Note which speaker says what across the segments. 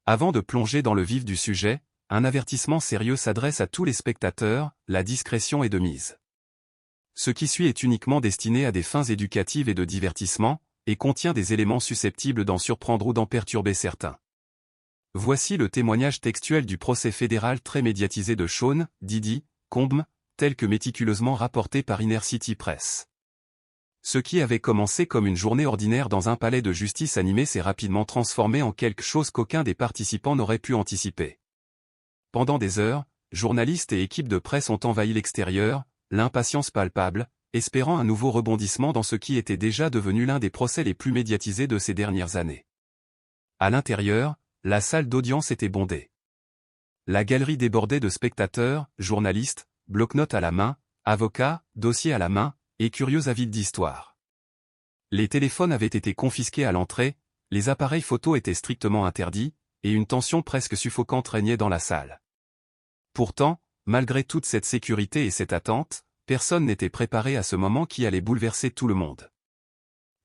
Speaker 1: Avant de plonger dans le vif du sujet, un avertissement sérieux s'adresse à tous les spectateurs, la discrétion est de mise. Ce qui suit est uniquement destiné à des fins éducatives et de divertissement, et contient des éléments susceptibles d'en surprendre ou d'en perturber certains. Voici le témoignage textuel du procès fédéral très médiatisé de Sean Diddy Combs, tel que méticuleusement rapporté par Inner City Press. Ce qui avait commencé comme une journée ordinaire dans un palais de justice animé s'est rapidement transformé en quelque chose qu'aucun des participants n'aurait pu anticiper. Pendant des heures, journalistes et équipes de presse ont envahi l'extérieur, l'impatience palpable, espérant un nouveau rebondissement dans ce qui était déjà devenu l'un des procès les plus médiatisés de ces dernières années. À l'intérieur, la salle d'audience était bondée. La galerie débordait de spectateurs, journalistes, bloc-notes à la main, avocats, dossiers à la main, et curieux avides d'histoire. Les téléphones avaient été confisqués à l'entrée, les appareils photos étaient strictement interdits, et une tension presque suffocante régnait dans la salle. Pourtant, malgré toute cette sécurité et cette attente, personne n'était préparé à ce moment qui allait bouleverser tout le monde.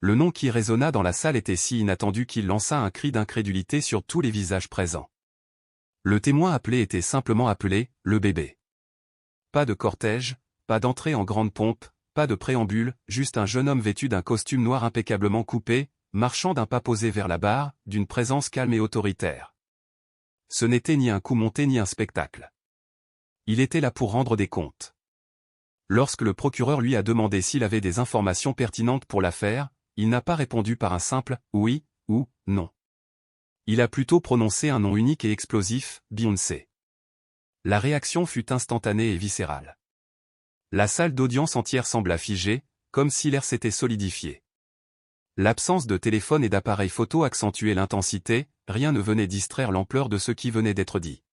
Speaker 1: Le nom qui résonna dans la salle était si inattendu qu'il lança un cri d'incrédulité sur tous les visages présents. Le témoin appelé était simplement appelé « le bébé ». Pas de cortège, pas d'entrée en grande pompe, pas de préambule, juste un jeune homme vêtu d'un costume noir impeccablement coupé, marchant d'un pas posé vers la barre, d'une présence calme et autoritaire. Ce n'était ni un coup monté ni un spectacle. Il était là pour rendre des comptes. Lorsque le procureur lui a demandé s'il avait des informations pertinentes pour l'affaire, il n'a pas répondu par un simple « oui » ou « non ». Il a plutôt prononcé un nom unique et explosif, Beyoncé. La réaction fut instantanée et viscérale. La salle d'audience entière sembla figée, comme si l'air s'était solidifié. L'absence de téléphone et d'appareil photo accentuait l'intensité, rien ne venait distraire l'ampleur de ce qui venait d'être dit.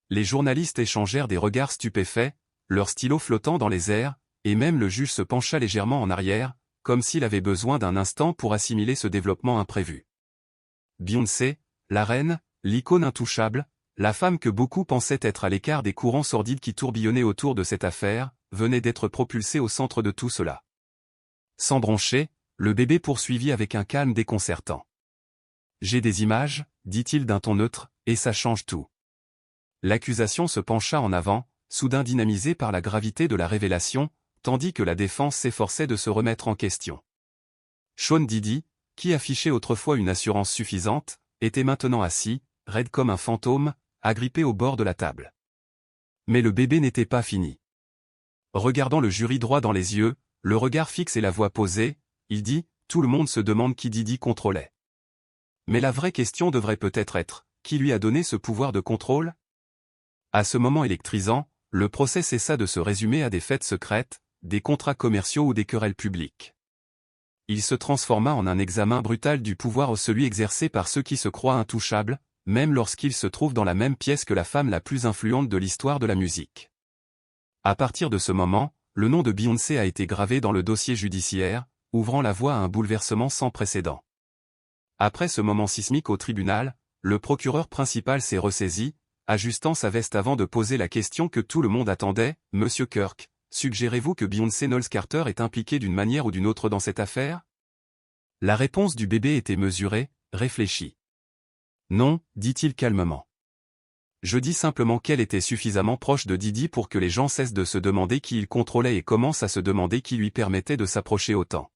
Speaker 1: Les journalistes échangèrent des regards stupéfaits, leurs stylos flottant dans les airs, et même le juge se pencha légèrement en arrière, comme s'il avait besoin d'un instant pour assimiler ce développement imprévu. Beyoncé, la reine, l'icône intouchable, la femme que beaucoup pensaient être à l'écart des courants sordides qui tourbillonnaient autour de cette affaire, venait d'être propulsée au centre de tout cela. Sans broncher, le bébé poursuivit avec un calme déconcertant. « J'ai des images, dit-il d'un ton neutre, et ça change tout. » L'accusation se pencha en avant, soudain dynamisée par la gravité de la révélation, tandis que la défense s'efforçait de se remettre en question. Sean Diddy, qui affichait autrefois une assurance suffisante, était maintenant assis, raide comme un fantôme, agrippé au bord de la table. Mais le bébé n'était pas fini. Regardant le jury droit dans les yeux, le regard fixe et la voix posée, il dit « Tout le monde se demande qui Diddy contrôlait. Mais la vraie question devrait peut-être être, qui lui a donné ce pouvoir de contrôle ?» À ce moment électrisant, le procès cessa de se résumer à des fêtes secrètes, des contrats commerciaux ou des querelles publiques. Il se transforma en un examen brutal du pouvoir, celui exercé par ceux qui se croient intouchables, même lorsqu'ils se trouvent dans la même pièce que la femme la plus influente de l'histoire de la musique. À partir de ce moment, le nom de Beyoncé a été gravé dans le dossier judiciaire, ouvrant la voie à un bouleversement sans précédent. Après ce moment sismique au tribunal, le procureur principal s'est ressaisi, ajustant sa veste avant de poser la question que tout le monde attendait, « Monsieur Kirk, suggérez-vous que Beyoncé Knowles Carter est impliquée d'une manière ou d'une autre dans cette affaire ?» La réponse du bébé était mesurée, réfléchie. « Non, dit-il calmement. Je dis simplement qu'elle était suffisamment proche de Diddy pour que les gens cessent de se demander qui il contrôlait et commencent à se demander qui lui permettait de s'approcher autant. »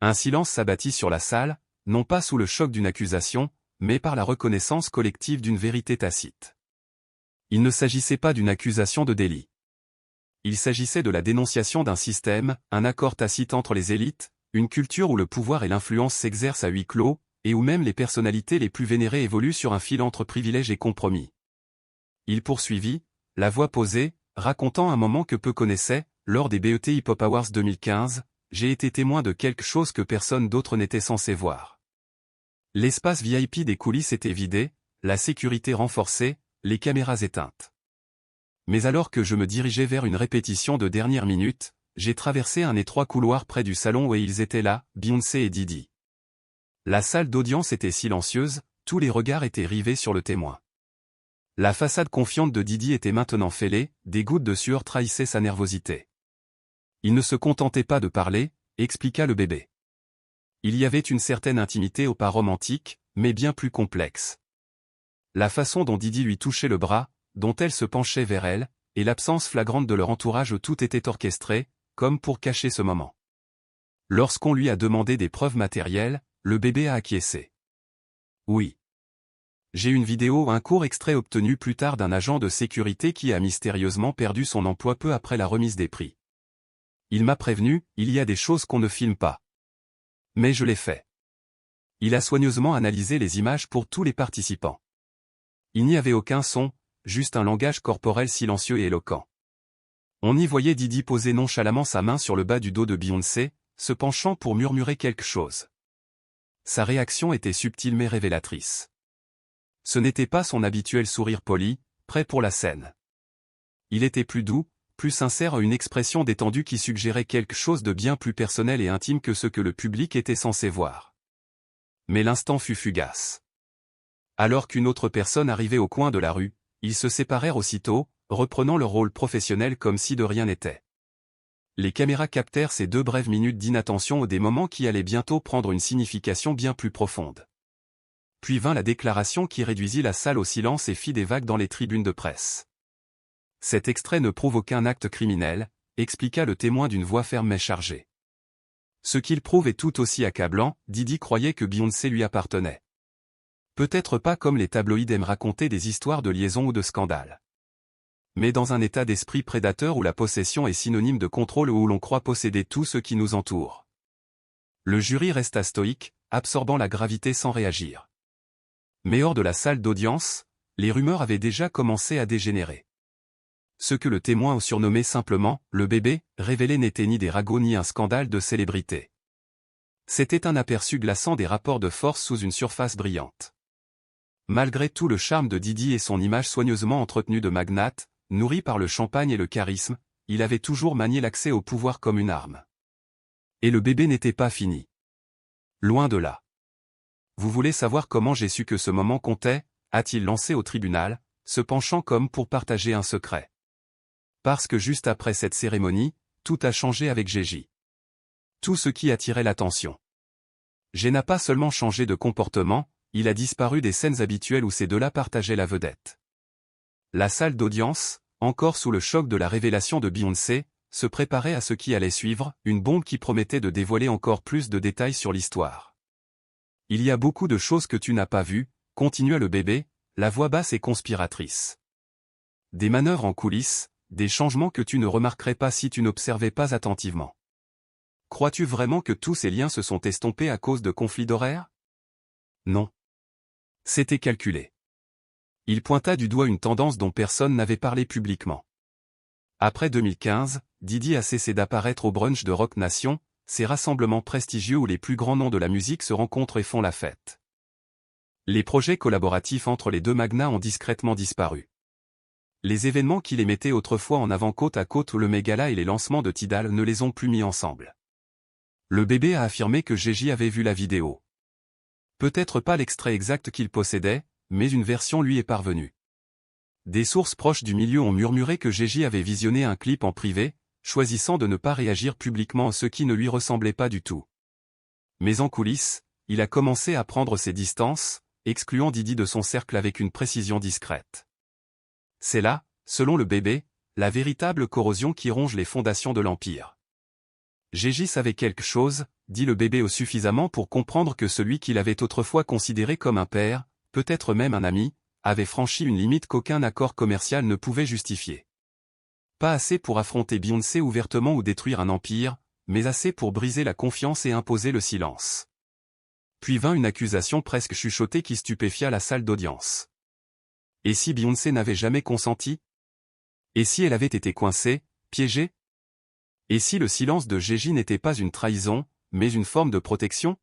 Speaker 1: Un silence s'abattit sur la salle, non pas sous le choc d'une accusation, mais par la reconnaissance collective d'une vérité tacite. Il ne s'agissait pas d'une accusation de délit. Il s'agissait de la dénonciation d'un système, un accord tacite entre les élites, une culture où le pouvoir et l'influence s'exercent à huis clos, et où même les personnalités les plus vénérées évoluent sur un fil entre privilèges et compromis. Il poursuivit, la voix posée, racontant un moment que peu connaissaient, lors des BET Hip Hop Awards 2015, j'ai été témoin de quelque chose que personne d'autre n'était censé voir. L'espace VIP des coulisses était vidé, la sécurité renforcée, les caméras éteintes. Mais alors que je me dirigeais vers une répétition de dernière minute, j'ai traversé un étroit couloir près du salon où ils étaient là, Beyoncé et Diddy. La salle d'audience était silencieuse, tous les regards étaient rivés sur le témoin. La façade confiante de Diddy était maintenant fêlée, des gouttes de sueur trahissaient sa nervosité. Il ne se contentait pas de parler, expliqua le bébé. Il y avait une certaine intimité au pas romantique, mais bien plus complexe. La façon dont Didi lui touchait le bras, dont elle se penchait vers elle, et l'absence flagrante de leur entourage, tout était orchestré, comme pour cacher ce moment. Lorsqu'on lui a demandé des preuves matérielles, le bébé a acquiescé. Oui. J'ai une vidéo, un court extrait obtenu plus tard d'un agent de sécurité qui a mystérieusement perdu son emploi peu après la remise des prix. Il m'a prévenu, il y a des choses qu'on ne filme pas. Mais je l'ai fait. Il a soigneusement analysé les images pour tous les participants. Il n'y avait aucun son, juste un langage corporel silencieux et éloquent. On y voyait Didi poser nonchalamment sa main sur le bas du dos de Beyoncé, se penchant pour murmurer quelque chose. Sa réaction était subtile mais révélatrice. Ce n'était pas son habituel sourire poli, prêt pour la scène. Il était plus doux, plus sincère, une expression détendue qui suggérait quelque chose de bien plus personnel et intime que ce que le public était censé voir. Mais l'instant fut fugace. Alors qu'une autre personne arrivait au coin de la rue, ils se séparèrent aussitôt, reprenant leur rôle professionnel comme si de rien n'était. Les caméras captèrent ces 2 brèves minutes d'inattention, des moments qui allaient bientôt prendre une signification bien plus profonde. Puis vint la déclaration qui réduisit la salle au silence et fit des vagues dans les tribunes de presse. Cet extrait ne prouve aucun acte criminel, expliqua le témoin d'une voix ferme mais chargée. Ce qu'il prouve est tout aussi accablant, Didi croyait que Beyoncé lui appartenait. Peut-être pas comme les tabloïds aiment raconter des histoires de liaison ou de scandale. Mais dans un état d'esprit prédateur où la possession est synonyme de contrôle, ou où l'on croit posséder tout ce qui nous entoure. Le jury resta stoïque, absorbant la gravité sans réagir. Mais hors de la salle d'audience, les rumeurs avaient déjà commencé à dégénérer. Ce que le témoin a surnommé simplement « le bébé » révélé n'était ni des ragots ni un scandale de célébrité. C'était un aperçu glaçant des rapports de force sous une surface brillante. Malgré tout le charme de Didi et son image soigneusement entretenue de magnate, nourrie par le champagne et le charisme, il avait toujours manié l'accès au pouvoir comme une arme. Et le bébé n'était pas fini. Loin de là. Vous voulez savoir comment j'ai su que ce moment comptait, a-t-il lancé au tribunal, se penchant comme pour partager un secret. Parce que juste après cette cérémonie, tout a changé avec Gégé. Tout ce qui attirait l'attention. Gégé n'a pas seulement changé de comportement, il a disparu des scènes habituelles où ces deux-là partageaient la vedette. La salle d'audience, encore sous le choc de la révélation de Beyoncé, se préparait à ce qui allait suivre, une bombe qui promettait de dévoiler encore plus de détails sur l'histoire. Il y a beaucoup de choses que tu n'as pas vues, continua le bébé, la voix basse et conspiratrice. Des manœuvres en coulisses, des changements que tu ne remarquerais pas si tu n'observais pas attentivement. Crois-tu vraiment que tous ces liens se sont estompés à cause de conflits d'horaires? Non. C'était calculé. Il pointa du doigt une tendance dont personne n'avait parlé publiquement. Après 2015, Didi a cessé d'apparaître au brunch de Roc Nation, ces rassemblements prestigieux où les plus grands noms de la musique se rencontrent et font la fête. Les projets collaboratifs entre les deux magnats ont discrètement disparu. Les événements qui les mettaient autrefois en avant côte à côte, le Megala et les lancements de Tidal, ne les ont plus mis ensemble. Le bébé a affirmé que Gégé avait vu la vidéo. Peut-être pas l'extrait exact qu'il possédait, mais une version lui est parvenue. Des sources proches du milieu ont murmuré que Gégé avait visionné un clip en privé, choisissant de ne pas réagir publiquement à ce qui ne lui ressemblait pas du tout. Mais en coulisses, il a commencé à prendre ses distances, excluant Didi de son cercle avec une précision discrète. C'est là, selon le bébé, la véritable corrosion qui ronge les fondations de l'Empire. Gégé savait quelque chose, dit le bébé suffisamment pour comprendre que celui qu'il avait autrefois considéré comme un père, peut-être même un ami, avait franchi une limite qu'aucun accord commercial ne pouvait justifier. Pas assez pour affronter Beyoncé ouvertement ou détruire un empire, mais assez pour briser la confiance et imposer le silence. Puis vint une accusation presque chuchotée qui stupéfia la salle d'audience. Et si Beyoncé n'avait jamais consenti? Et si elle avait été coincée, piégée? Et si le silence de Gégé n'était pas une trahison, mais une forme de protection?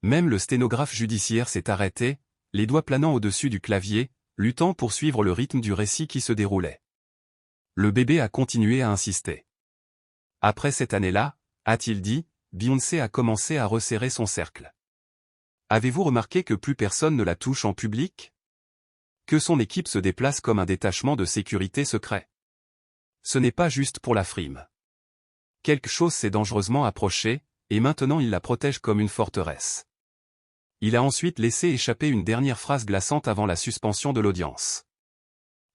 Speaker 1: Même le sténographe judiciaire s'est arrêté, les doigts planant au-dessus du clavier, luttant pour suivre le rythme du récit qui se déroulait. Le bébé a continué à insister. Après cette année-là, a-t-il dit, Beyoncé a commencé à resserrer son cercle. Avez-vous remarqué que plus personne ne la touche en public? Que son équipe se déplace comme un détachement de sécurité secret. Ce n'est pas juste pour la frime. Quelque chose s'est dangereusement approché, et maintenant il la protège comme une forteresse. Il a ensuite laissé échapper une dernière phrase glaçante avant la suspension de l'audience.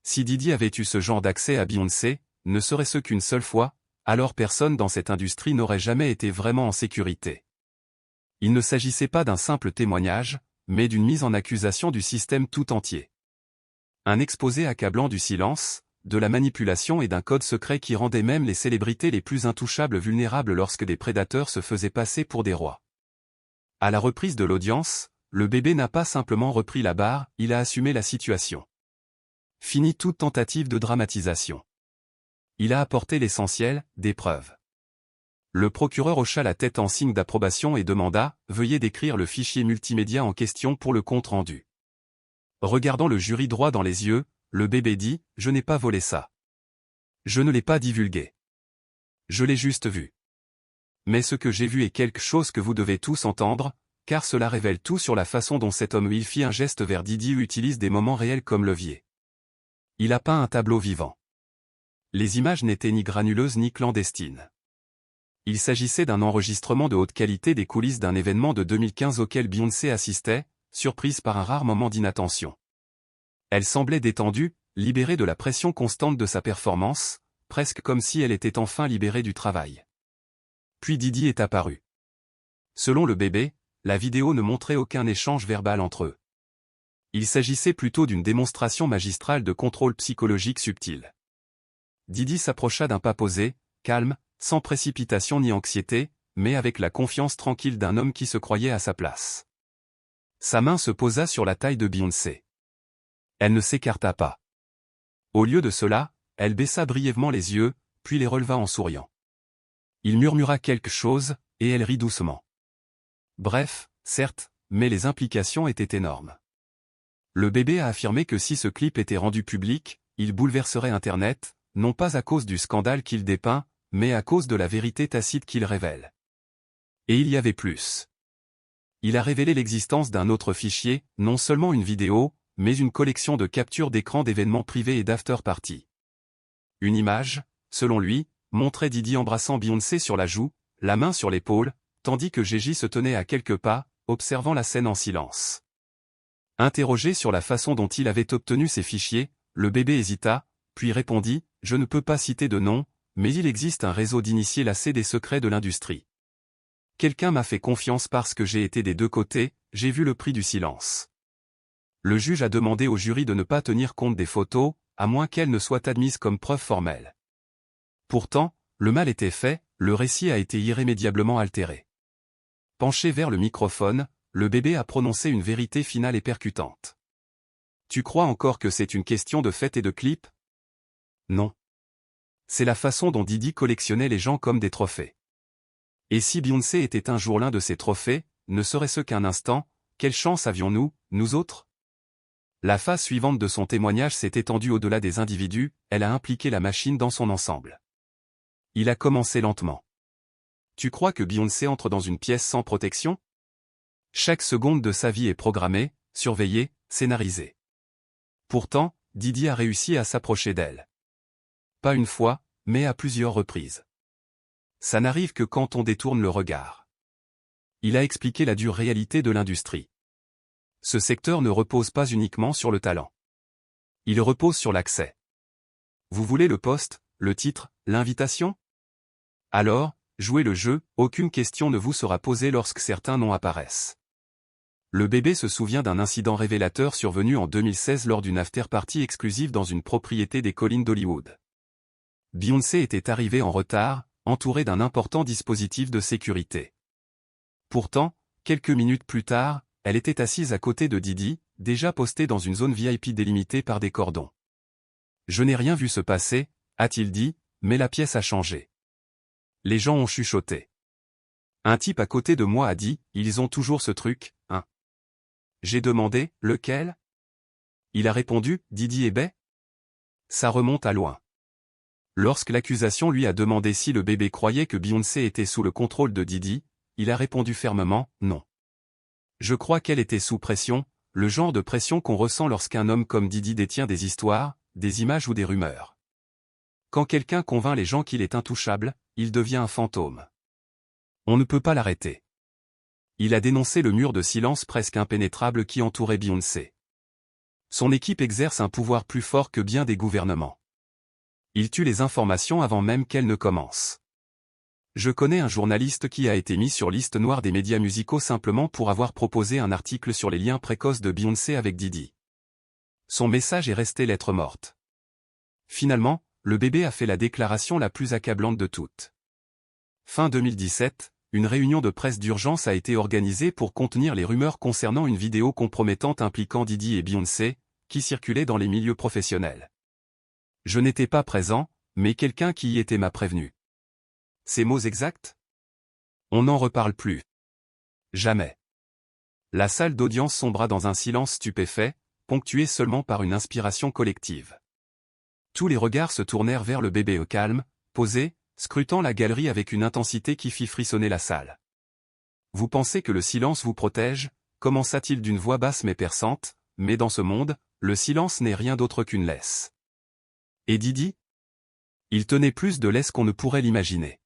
Speaker 1: Si Didi avait eu ce genre d'accès à Beyoncé, ne serait-ce qu'une seule fois, alors personne dans cette industrie n'aurait jamais été vraiment en sécurité. Il ne s'agissait pas d'un simple témoignage, mais d'une mise en accusation du système tout entier. Un exposé accablant du silence, de la manipulation et d'un code secret qui rendait même les célébrités les plus intouchables vulnérables lorsque des prédateurs se faisaient passer pour des rois. À la reprise de l'audience, le bébé n'a pas simplement repris la barre, il a assumé la situation. Fini toute tentative de dramatisation. Il a apporté l'essentiel, des preuves. Le procureur hocha la tête en signe d'approbation et demanda « Veuillez décrire le fichier multimédia en question pour le compte rendu ». Regardant le jury droit dans les yeux, le bébé dit « Je n'ai pas volé ça. Je ne l'ai pas divulgué. Je l'ai juste vu. Mais ce que j'ai vu est quelque chose que vous devez tous entendre, car cela révèle tout sur la façon dont cet homme fit un geste vers Didi utilise des moments réels comme levier. Il a peint un tableau vivant. Les images n'étaient ni granuleuses ni clandestines. Il s'agissait d'un enregistrement de haute qualité des coulisses d'un événement de 2015 auquel Beyoncé assistait, surprise par un rare moment d'inattention. Elle semblait détendue, libérée de la pression constante de sa performance, presque comme si elle était enfin libérée du travail. Puis Didi est apparu. Selon le bébé, la vidéo ne montrait aucun échange verbal entre eux. Il s'agissait plutôt d'une démonstration magistrale de contrôle psychologique subtil. Didi s'approcha d'un pas posé, calme, sans précipitation ni anxiété, mais avec la confiance tranquille d'un homme qui se croyait à sa place. Sa main se posa sur la taille de Beyoncé. Elle ne s'écarta pas. Au lieu de cela, elle baissa brièvement les yeux, puis les releva en souriant. Il murmura quelque chose, et elle rit doucement. Bref, certes, mais les implications étaient énormes. Le bébé a affirmé que si ce clip était rendu public, il bouleverserait Internet, non pas à cause du scandale qu'il dépeint, mais à cause de la vérité tacite qu'il révèle. Et il y avait plus. Il a révélé l'existence d'un autre fichier, non seulement une vidéo, mais une collection de captures d'écran d'événements privés et d'after-party. Une image, selon lui, montrait Didi embrassant Beyoncé sur la joue, la main sur l'épaule, tandis que Gigi se tenait à quelques pas, observant la scène en silence. Interrogé sur la façon dont il avait obtenu ces fichiers, le bébé hésita, puis répondit « Je ne peux pas citer de nom, mais il existe un réseau d'initiés lassés des secrets de l'industrie. Quelqu'un m'a fait confiance parce que j'ai été des deux côtés, j'ai vu le prix du silence. » Le juge a demandé au jury de ne pas tenir compte des photos, à moins qu'elles ne soient admises comme preuve formelle. Pourtant, le mal était fait, le récit a été irrémédiablement altéré. Penché vers le microphone, le bébé a prononcé une vérité finale et percutante. « Tu crois encore que c'est une question de fête et de clip ? Non. C'est la façon dont Didi collectionnait les gens comme des trophées. Et si Beyoncé était un jour l'un de ces trophées, ne serait-ce qu'un instant, quelle chance avions-nous, nous autres ? » La phase suivante de son témoignage s'est étendue au-delà des individus, elle a impliqué la machine dans son ensemble. Il a commencé lentement. « Tu crois que Beyoncé entre dans une pièce sans protection ? Chaque seconde de sa vie est programmée, surveillée, scénarisée. Pourtant, Didi a réussi à s'approcher d'elle. Pas une fois, mais à plusieurs reprises. Ça n'arrive que quand on détourne le regard. Il a expliqué la dure réalité de l'industrie. Ce secteur ne repose pas uniquement sur le talent. Il repose sur l'accès. Vous voulez le poste, le titre, l'invitation ? Alors, jouez le jeu, aucune question ne vous sera posée lorsque certains noms apparaissent. Le bébé se souvient d'un incident révélateur survenu en 2016 lors d'une after-party exclusive dans une propriété des collines d'Hollywood. Beyoncé était arrivée en retard, entourée d'un important dispositif de sécurité. Pourtant, quelques minutes plus tard, elle était assise à côté de Didi, déjà postée dans une zone VIP délimitée par des cordons. « Je n'ai rien vu se passer », a-t-il dit, mais la pièce a changé. Les gens ont chuchoté. Un type à côté de moi a dit « Ils ont toujours ce truc, hein ?» J'ai demandé « Lequel ?» Il a répondu « Didi et Bay ?» Ça remonte à loin. Lorsque l'accusation lui a demandé si le bébé croyait que Beyoncé était sous le contrôle de Didi, il a répondu fermement « Non. Je crois qu'elle était sous pression, le genre de pression qu'on ressent lorsqu'un homme comme Didi détient des histoires, des images ou des rumeurs. Quand quelqu'un convainc les gens qu'il est intouchable, il devient un fantôme. On ne peut pas l'arrêter. Il a dénoncé le mur de silence presque impénétrable qui entourait Beyoncé. Son équipe exerce un pouvoir plus fort que bien des gouvernements. Il tue les informations avant même qu'elles ne commencent. Je connais un journaliste qui a été mis sur liste noire des médias musicaux simplement pour avoir proposé un article sur les liens précoces de Beyoncé avec Diddy. Son message est resté lettre morte. Finalement, le bébé a fait la déclaration la plus accablante de toutes. Fin 2017, une réunion de presse d'urgence a été organisée pour contenir les rumeurs concernant une vidéo compromettante impliquant Diddy et Beyoncé, qui circulait dans les milieux professionnels. Je n'étais pas présent, mais quelqu'un qui y était m'a prévenu. Ces mots exacts? On n'en reparle plus. Jamais. La salle d'audience sombra dans un silence stupéfait, ponctué seulement par une inspiration collective. Tous les regards se tournèrent vers le bébé calme, posé, scrutant la galerie avec une intensité qui fit frissonner la salle. Vous pensez que le silence vous protège, commença-t-il d'une voix basse mais perçante, mais dans ce monde, le silence n'est rien d'autre qu'une laisse. Et Diddy? Il tenait plus de laisse qu'on ne pourrait l'imaginer.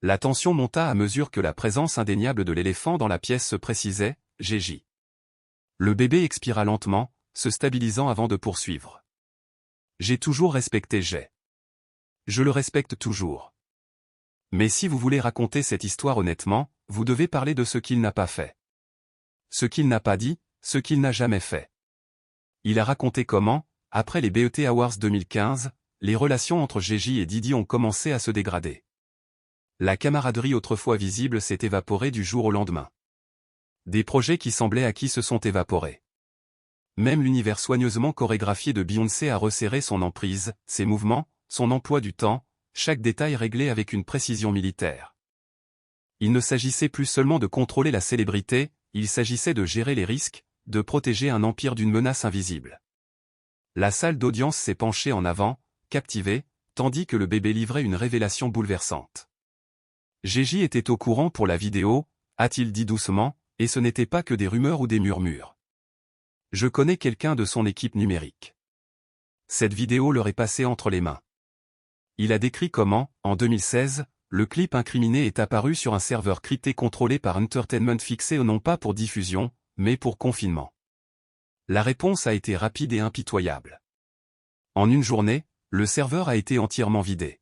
Speaker 1: La tension monta à mesure que la présence indéniable de l'éléphant dans la pièce se précisait, Gigi. Le bébé expira lentement, se stabilisant avant de poursuivre. J'ai toujours respecté Jay. Je le respecte toujours. Mais si vous voulez raconter cette histoire honnêtement, vous devez parler de ce qu'il n'a pas fait. Ce qu'il n'a pas dit, ce qu'il n'a jamais fait. Il a raconté comment, après les BET Awards 2015, les relations entre Gigi et Diddy ont commencé à se dégrader. La camaraderie autrefois visible s'est évaporée du jour au lendemain. Des projets qui semblaient acquis se sont évaporés. Même l'univers soigneusement chorégraphié de Beyoncé a resserré son emprise, ses mouvements, son emploi du temps, chaque détail réglé avec une précision militaire. Il ne s'agissait plus seulement de contrôler la célébrité, il s'agissait de gérer les risques, de protéger un empire d'une menace invisible. La salle d'audience s'est penchée en avant, captivée, tandis que le bébé livrait une révélation bouleversante. Gigi était au courant pour la vidéo, a-t-il dit doucement, et ce n'était pas que des rumeurs ou des murmures. Je connais quelqu'un de son équipe numérique. Cette vidéo leur est passée entre les mains. Il a décrit comment, en 2016, le clip incriminé est apparu sur un serveur crypté contrôlé par Entertainment fixé non pas pour diffusion, mais pour confinement. La réponse a été rapide et impitoyable. En une journée, le serveur a été entièrement vidé.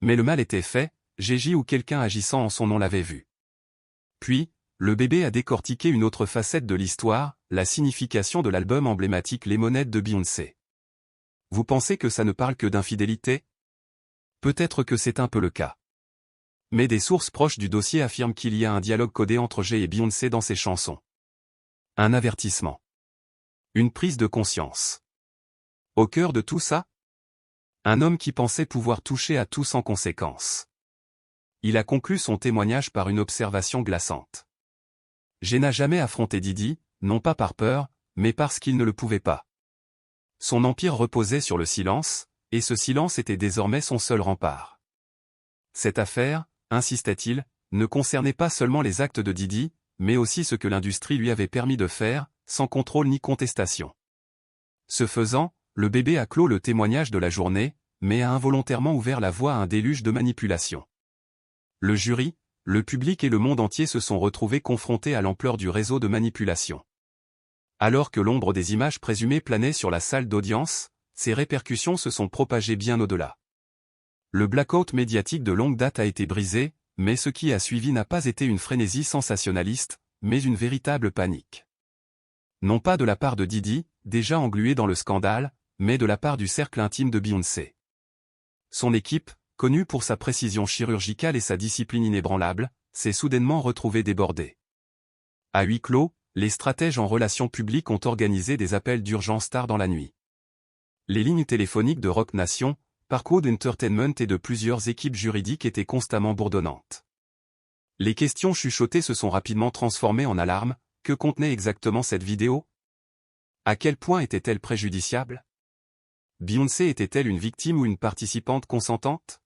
Speaker 1: Mais le mal était fait, Gigi ou quelqu'un agissant en son nom l'avait vu. Puis, le bébé a décortiqué une autre facette de l'histoire, la signification de l'album emblématique Lemonade de Beyoncé. Vous pensez que ça ne parle que d'infidélité? Peut-être que c'est un peu le cas. Mais des sources proches du dossier affirment qu'il y a un dialogue codé entre Jay et Beyoncé dans ses chansons. Un avertissement. Une prise de conscience. Au cœur de tout ça? Un homme qui pensait pouvoir toucher à tout sans conséquence. Il a conclu son témoignage par une observation glaçante. Jay n'a jamais affronté Diddy, non pas par peur, mais parce qu'il ne le pouvait pas. Son empire reposait sur le silence, et ce silence était désormais son seul rempart. Cette affaire, insistait-il, ne concernait pas seulement les actes de Diddy, mais aussi ce que l'industrie lui avait permis de faire, sans contrôle ni contestation. Ce faisant, le bébé a clos le témoignage de la journée, mais a involontairement ouvert la voie à un déluge de manipulation. Le jury, le public et le monde entier se sont retrouvés confrontés à l'ampleur du réseau de manipulation. Alors que l'ombre des images présumées planait sur la salle d'audience, ses répercussions se sont propagées bien au-delà. Le blackout médiatique de longue date a été brisé, mais ce qui a suivi n'a pas été une frénésie sensationnaliste, mais une véritable panique. Non pas de la part de Diddy, déjà englué dans le scandale, mais de la part du cercle intime de Beyoncé. Son équipe, connue pour sa précision chirurgicale et sa discipline inébranlable, s'est soudainement retrouvée débordée. À huis clos, les stratèges en relations publiques ont organisé des appels d'urgence tard dans la nuit. Les lignes téléphoniques de Roc Nation, Parkwood Entertainment et de plusieurs équipes juridiques étaient constamment bourdonnantes. Les questions chuchotées se sont rapidement transformées en alarmes. Que contenait exactement cette vidéo? À quel point était-elle préjudiciable? Beyoncé était-elle une victime ou une participante consentante?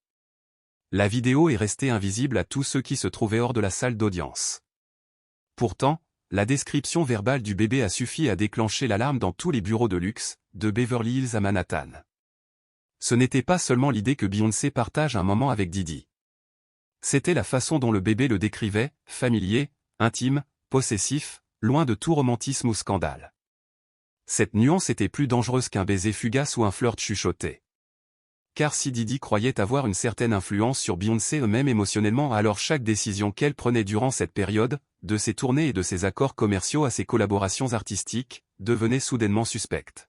Speaker 1: La vidéo est restée invisible à tous ceux qui se trouvaient hors de la salle d'audience. Pourtant, la description verbale du bébé a suffi à déclencher l'alarme dans tous les bureaux de luxe, de Beverly Hills à Manhattan. Ce n'était pas seulement l'idée que Beyoncé partage un moment avec Diddy. C'était la façon dont le bébé le décrivait, familier, intime, possessif, loin de tout romantisme ou scandale. Cette nuance était plus dangereuse qu'un baiser fugace ou un flirt chuchoté. Car si Didi croyait avoir une certaine influence sur Beyoncé eux-mêmes émotionnellement, alors chaque décision qu'elle prenait durant cette période, de ses tournées et de ses accords commerciaux à ses collaborations artistiques, devenait soudainement suspecte.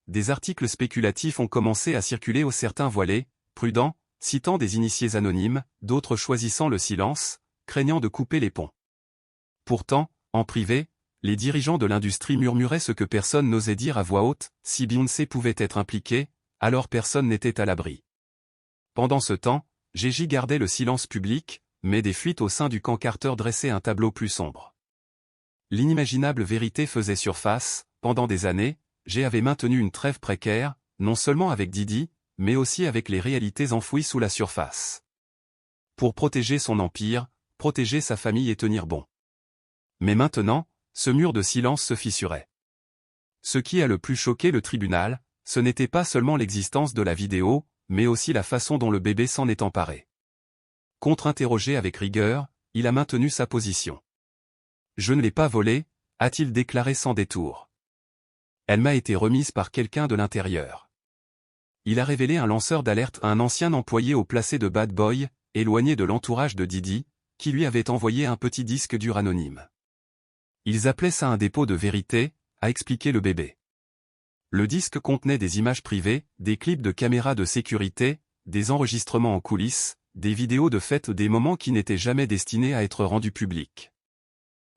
Speaker 1: Des articles spéculatifs ont commencé à circuler où certains voilés, prudents, citant des initiés anonymes, d'autres choisissant le silence, craignant de couper les ponts. Pourtant, en privé, les dirigeants de l'industrie murmuraient ce que personne n'osait dire à voix haute: si Beyoncé pouvait être impliquée, alors personne n'était à l'abri. Pendant ce temps, Gigi gardait le silence public, mais des fuites au sein du camp Carter dressaient un tableau plus sombre. L'inimaginable vérité faisait surface. Pendant des années, G avait maintenu une trêve précaire, non seulement avec Didi, mais aussi avec les réalités enfouies sous la surface. Pour protéger son empire, protéger sa famille et tenir bon. Mais maintenant, ce mur de silence se fissurait. Ce qui a le plus choqué le tribunal, ce n'était pas seulement l'existence de la vidéo, mais aussi la façon dont le bébé s'en est emparé. Contre-interrogé avec rigueur, il a maintenu sa position. « Je ne l'ai pas volée », a-t-il déclaré sans détour. « Elle m'a été remise par quelqu'un de l'intérieur. » Il a révélé un lanceur d'alerte à un ancien employé au placé de Bad Boy, éloigné de l'entourage de Didi, qui lui avait envoyé un petit disque dur anonyme. Ils appelaient ça un dépôt de vérité, a expliqué le bébé. Le disque contenait des images privées, des clips de caméras de sécurité, des enregistrements en coulisses, des vidéos de fêtes, des moments qui n'étaient jamais destinés à être rendus publics.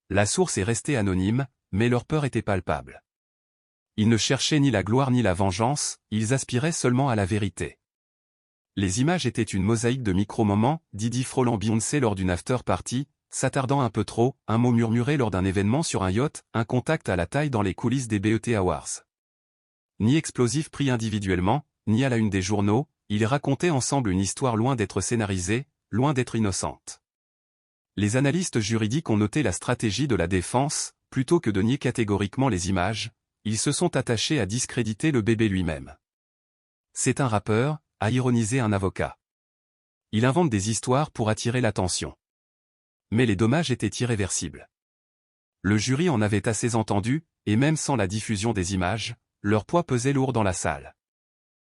Speaker 1: La source est restée anonyme, mais leur peur était palpable. Ils ne cherchaient ni la gloire ni la vengeance, ils aspiraient seulement à la vérité. Les images étaient une mosaïque de micro-moments, Didi frôlant Beyoncé lors d'une after-party, s'attardant un peu trop, un mot murmuré lors d'un événement sur un yacht, un contact à la taille dans les coulisses des BET Awards. Ni explosif pris individuellement, ni à la une des journaux, ils racontaient ensemble une histoire loin d'être scénarisée, loin d'être innocente. Les analystes juridiques ont noté la stratégie de la défense, plutôt que de nier catégoriquement les images, ils se sont attachés à discréditer le bébé lui-même. C'est un rappeur, a ironisé un avocat. Il invente des histoires pour attirer l'attention. Mais les dommages étaient irréversibles. Le jury en avait assez entendu, et même sans la diffusion des images, leur poids pesait lourd dans la salle.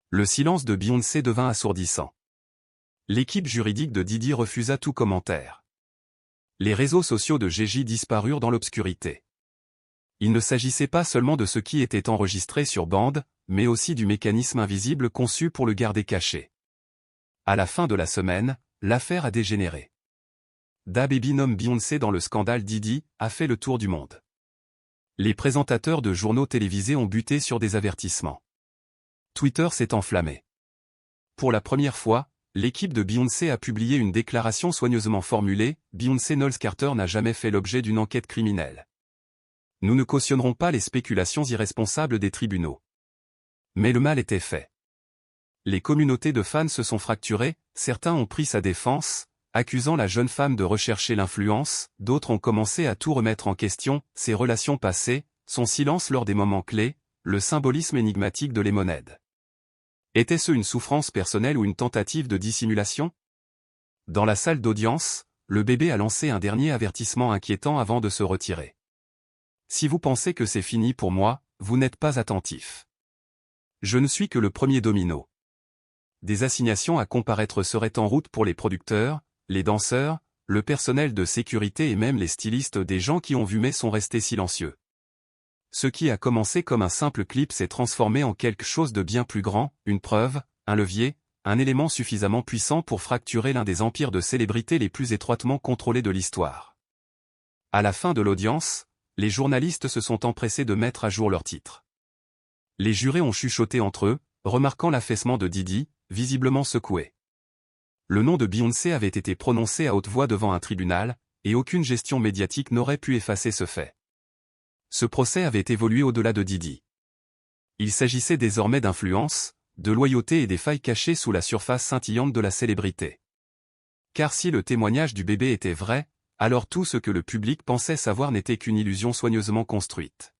Speaker 1: Le silence de Beyoncé devint assourdissant. L'équipe juridique de Didi refusa tout commentaire. Les réseaux sociaux de Gigi disparurent dans l'obscurité. Il ne s'agissait pas seulement de ce qui était enregistré sur bande, mais aussi du mécanisme invisible conçu pour le garder caché. À la fin de la semaine, l'affaire a dégénéré. DaBaby nomme Beyoncé dans le scandale Didi, a fait le tour du monde. Les présentateurs de journaux télévisés ont buté sur des avertissements. Twitter s'est enflammé. Pour la première fois, l'équipe de Beyoncé a publié une déclaration soigneusement formulée: Beyoncé Knowles Carter n'a jamais fait l'objet d'une enquête criminelle. Nous ne cautionnerons pas les spéculations irresponsables des tribunaux. Mais le mal était fait. Les communautés de fans se sont fracturées, certains ont pris sa défense, accusant la jeune femme de rechercher l'influence, d'autres ont commencé à tout remettre en question, ses relations passées, son silence lors des moments clés, le symbolisme énigmatique de Lemonade. Était-ce une souffrance personnelle ou une tentative de dissimulation? Dans la salle d'audience, le bébé a lancé un dernier avertissement inquiétant avant de se retirer. Si vous pensez que c'est fini pour moi, vous n'êtes pas attentif. Je ne suis que le premier domino. Des assignations à comparaître seraient en route pour les producteurs, les danseurs, le personnel de sécurité et même les stylistes. Des gens qui ont vu mais sont restés silencieux. Ce qui a commencé comme un simple clip s'est transformé en quelque chose de bien plus grand, une preuve, un levier, un élément suffisamment puissant pour fracturer l'un des empires de célébrités les plus étroitement contrôlés de l'histoire. À la fin de l'audience, les journalistes se sont empressés de mettre à jour leurs titres. Les jurés ont chuchoté entre eux, remarquant l'affaissement de Didi, visiblement secoué. Le nom de Beyoncé avait été prononcé à haute voix devant un tribunal, et aucune gestion médiatique n'aurait pu effacer ce fait. Ce procès avait évolué au-delà de Didi. Il s'agissait désormais d'influence, de loyauté et des failles cachées sous la surface scintillante de la célébrité. Car si le témoignage du bébé était vrai, alors tout ce que le public pensait savoir n'était qu'une illusion soigneusement construite.